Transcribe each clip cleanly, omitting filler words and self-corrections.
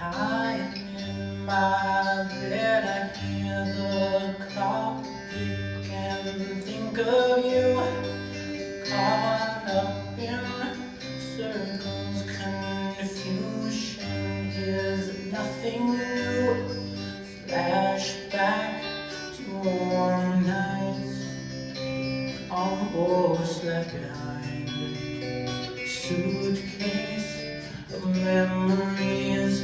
Lying in my bed, I hear the clock tick and think of you, caught up in circles. Confusion is nothing new. Flashback to warm nights, almost left behind. Suitcase of memories.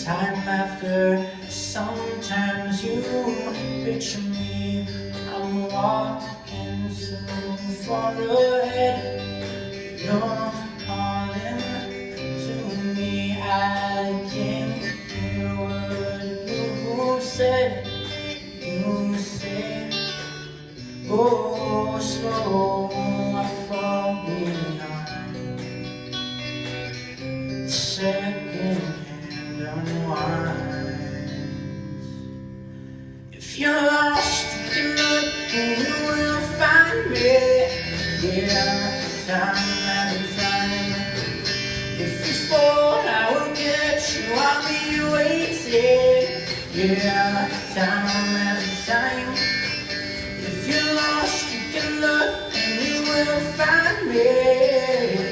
Time after, sometimes you picture me. I'm walking too far ahead. You're calling to me. I can't hear what you said. You said, go slow, I fall behind. Second unwinds. If you're lost, you can look and you will find me. Yeah, time after time. If you fall, I will get you. I'll be waiting. Yeah, time after time. If you're lost, you can look and you will find me.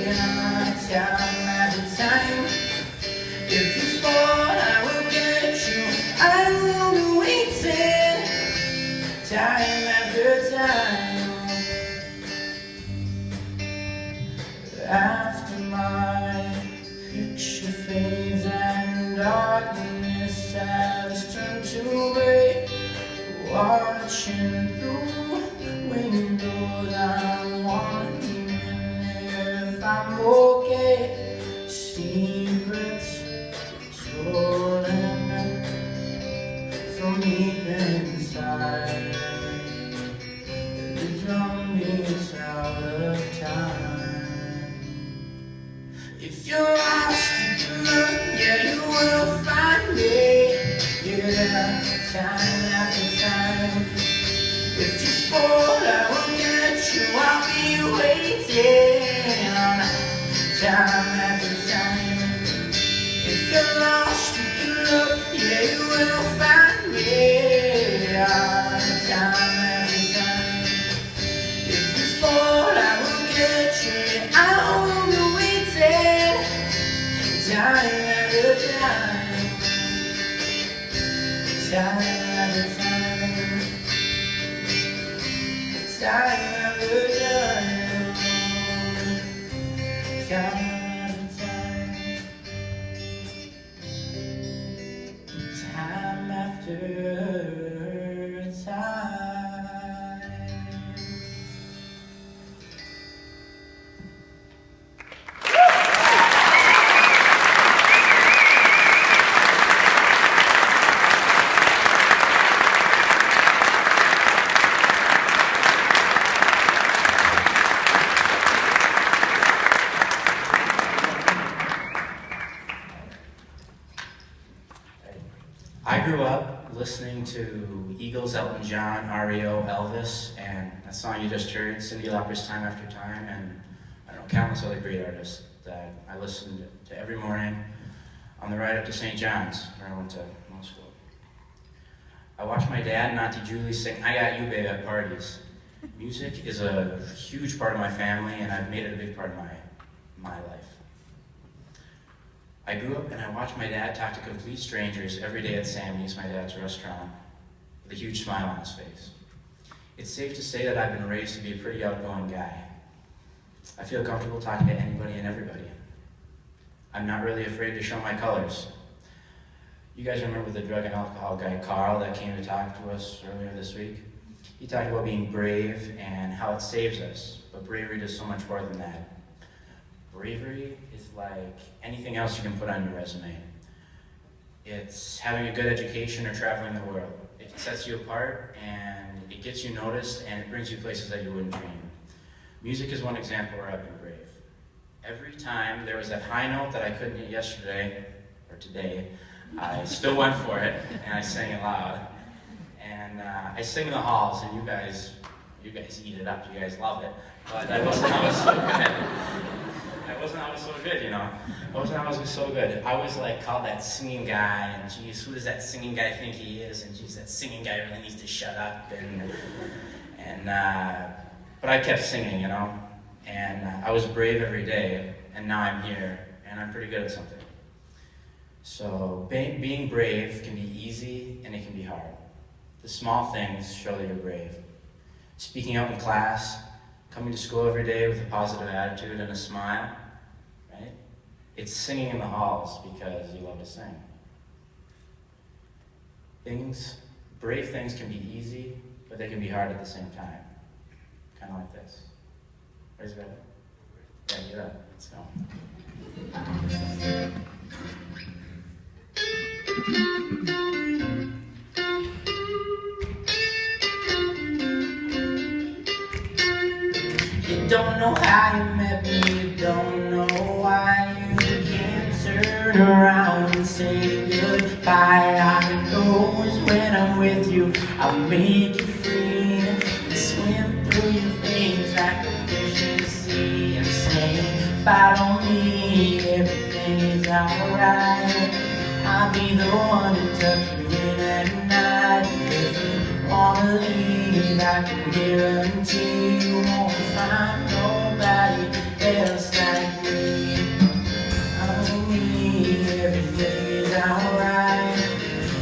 Yeah, time after time. If you fall, I will get you. I will be waiting, time after time. After my picture fades and darkness has turned to gray, watching through windows, I'm wondering if I'm okay. Secrets stolen from deep inside. The drum beats out of time. If you're lost, you can look, yeah, you will find me. Yeah, time after time. If you fall, I will get you. I'll be waiting, time after time. If you're lost, you can look, yeah, you will find me. Time after time. If you fall, I will get you. Yeah, I will be waiting, time after time. Time after time. Time after time. Time. Time after time. I grew up listening to Eagles, Elton John, REO, Elvis, and that song you just heard, Cyndi Lauper's Time After Time, and I don't know, countless other great artists that I listened to every morning on the ride up to St. John's, where I went to middle school. I watched my dad and Auntie Julie sing I Got You, Babe at parties. Music is a huge part of my family, and I've made it a big part of my life. I grew up and I watched my dad talk to complete strangers every day at Sammy's, my dad's restaurant, with a huge smile on his face. It's safe to say that I've been raised to be a pretty outgoing guy. I feel comfortable talking to anybody and everybody. I'm not really afraid to show my colors. You guys remember the drug and alcohol guy, Carl, that came to talk to us earlier this week? He talked about being brave and how it saves us, but bravery does so much more than that. Bravery is like anything else you can put on your resume. It's having a good education or traveling the world. It sets you apart and it gets you noticed and it brings you places that you wouldn't dream. Music is one example where I've been brave. Every time there was that high note that I couldn't hit yesterday or today, I still went for it, and I sang it loud. And I sing in the halls, and you guys eat it up. You guys love it. But I wasn't always so good. I wasn't always so good, you know. I wasn't always so good. I was like called that singing guy, and geez, who does that singing guy think he is? And geez, that singing guy really needs to shut up. But I kept singing, you know. And I was brave every day, and now I'm here, and I'm pretty good at something. So being brave can be easy, and it can be hard. The small things show that you're brave. Speaking out in class, coming to school every day with a positive attitude and a smile, right? It's singing in the halls because you love to sing. Brave things can be easy, but they can be hard at the same time. Kind of like this. Where's that? Yeah, get up. Let's go. You don't know how you met me, you don't know why you can't turn around and say goodbye. All I know is when I'm with you, I'll make you free and swim through your veins like a fish in the sea. And saying, if I don't need everything is alright. I'll be the one to tuck you in at night. If you wanna leave, I can guarantee you won't find nobody else like me. I don't need everything is alright.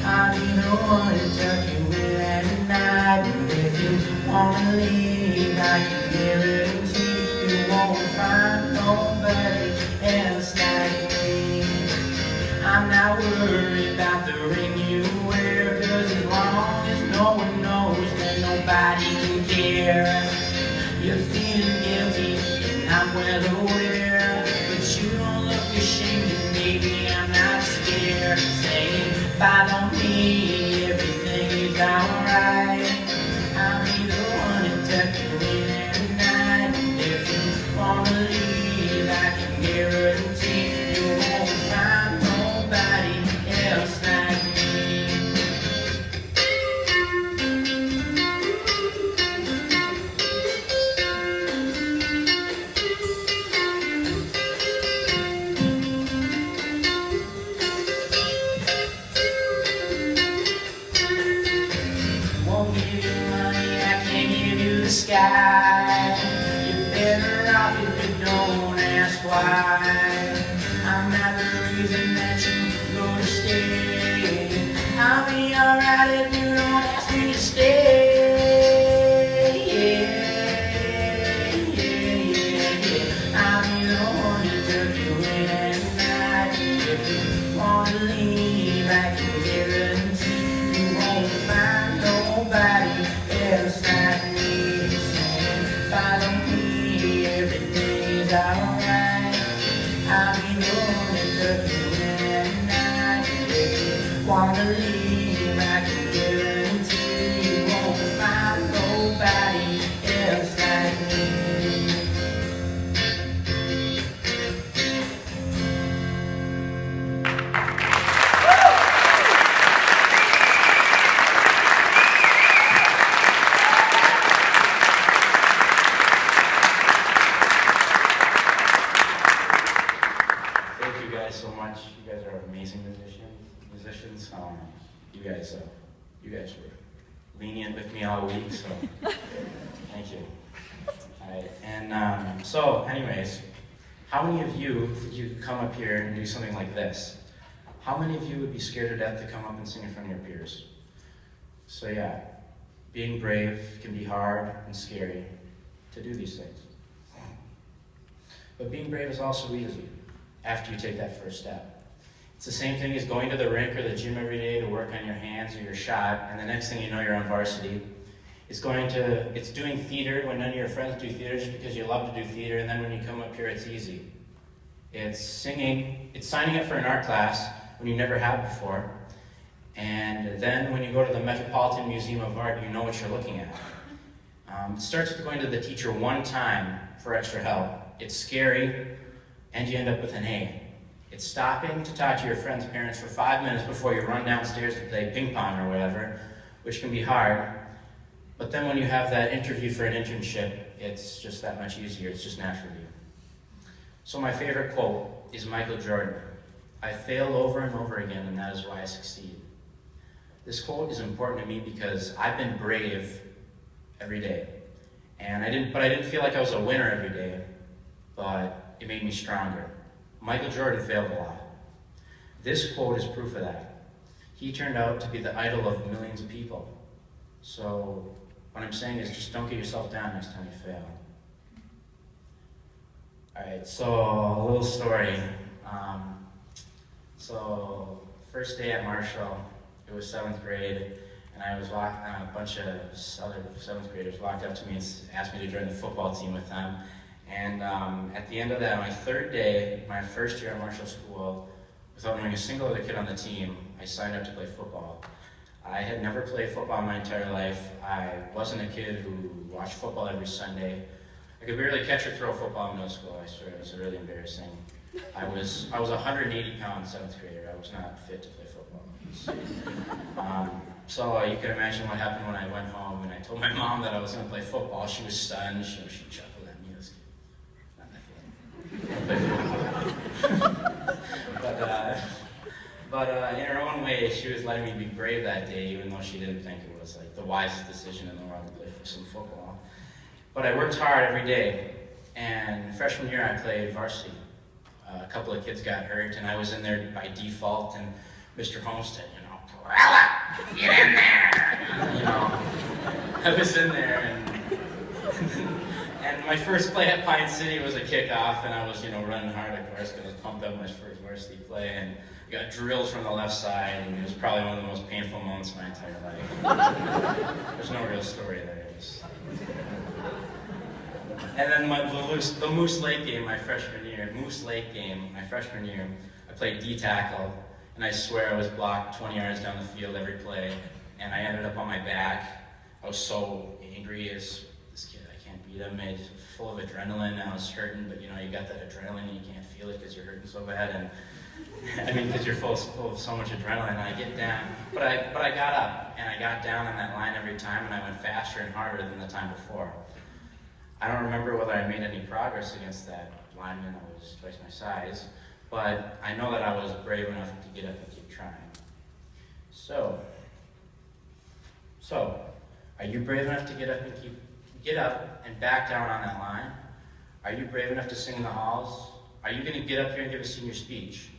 I'll be the one to tuck you in at night. And if you wanna leave, I can guarantee you won't find nobody else like me. I'm not worried about the ring you wear, 'cause as long as no one knows, then nobody can care. You're feeling guilty, and I'm well aware, but you don't look ashamed, and maybe I'm not scared. Saying, if I don't need everything is alright. I'll be the one to tuck you in every night. And if you wanna leave, I can guarantee you won't find nobody else like me. Won't give you money, I can't give you the sky. You're better off if you don't ask why. I'm not the reason that you're gonna stay. I'll be alright if you don't ask me to stay. I'll be the one to tuck you in at night. If you wanna leave, I can guarantee you won't find nobody else like me. Saying, if I don't need everything is alright. I'll be the one to tuck you in at night. If you wanna leave, I can guarantee you won't find nobody else like me. Thank you guys so much. You guys are amazing musicians. You guys were lenient with me all week, so thank you. All right, and so, anyways, how many of you think you could come up here and do something like this? How many of you would be scared to death to come up and sing in front of your peers? So yeah, being brave can be hard and scary to do these things. But being brave is also easy after you take that first step. It's the same thing as going to the rink or the gym every day to work on your hands or your shot, and the next thing you know, you're on varsity. It's doing theater when none of your friends do theater just because you love to do theater, and then when you come up here, it's easy. It's singing, it's signing up for an art class when you never have before, and then when you go to the Metropolitan Museum of Art, you know what you're looking at. It starts with going to the teacher one time for extra help. It's scary, and you end up with an A. It's stopping to talk to your friend's parents for 5 minutes before you run downstairs to play ping pong or whatever, which can be hard. But then when you have that interview for an internship, it's just that much easier. It's just natural to you. So my favorite quote is Michael Jordan. I fail over and over again, and that is why I succeed. This quote is important to me because I've been brave every day. I didn't feel like I was a winner every day, but it made me stronger. Michael Jordan failed a lot. This quote is proof of that. He turned out to be the idol of millions of people. So what I'm saying is just don't get yourself down next time you fail. Alright, so a little story. So first day at Marshall, it was 7th grade, and I was walking, a bunch of other 7th graders walked up to me and asked me to join the football team with them. And at the end of that, my 3rd day, my first year at Marshall School, without knowing a single other kid on the team, I signed up to play football. I had never played football my entire life. I wasn't a kid who watched football every Sunday. I could barely catch or throw football in middle school, I swear. It was really embarrassing. I was 180 pounds 7th grader. I was not fit to play football. So you can imagine what happened when I went home and I told my mom that I was going to play football. She was stunned. She chuckled at me. This kid, not that fit. But in her own way, she was letting me be brave that day, even though she didn't think it was like the wisest decision in the world to play for some football. But I worked hard every day, and freshman year I played varsity. A couple of kids got hurt, and I was in there by default, and Mr. Homestead, Corella, get in there! I was in there, and my first play at Pine City was a kickoff, and I was, running hard, of course, because I was pumped up my first varsity play, and I got drills from the left side, and it was probably one of the most painful moments of my entire life. There's no real story there. And then the Moose Lake game my freshman year, I played D-tackle, and I swear I was blocked 20 yards down the field every play, and I ended up on my back. I was so angry as this kid, I can't beat him. It's full of adrenaline, I was hurting, but you got that adrenaline and you can't feel it because you're hurting so bad, and because you're full of so much adrenaline, and I get down, but I got up, and I got down on that line every time, and I went faster and harder than the time before. I don't remember whether I made any progress against that lineman. I was twice my size, but I know that I was brave enough to get up and keep trying. So, are you brave enough to get up and back down on that line? Are you brave enough to sing in the halls? Are you going to get up here and give a senior speech?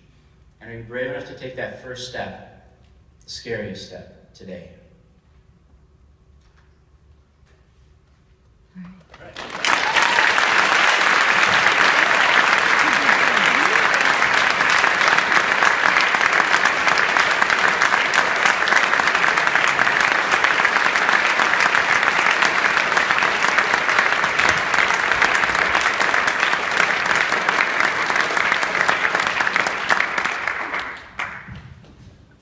And are you brave enough to take that first step, the scariest step, today?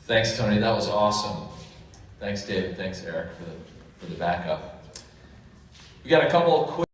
Thanks, Tony. That was awesome. Thanks, David. Thanks, Eric, for the backup. We got a couple of quick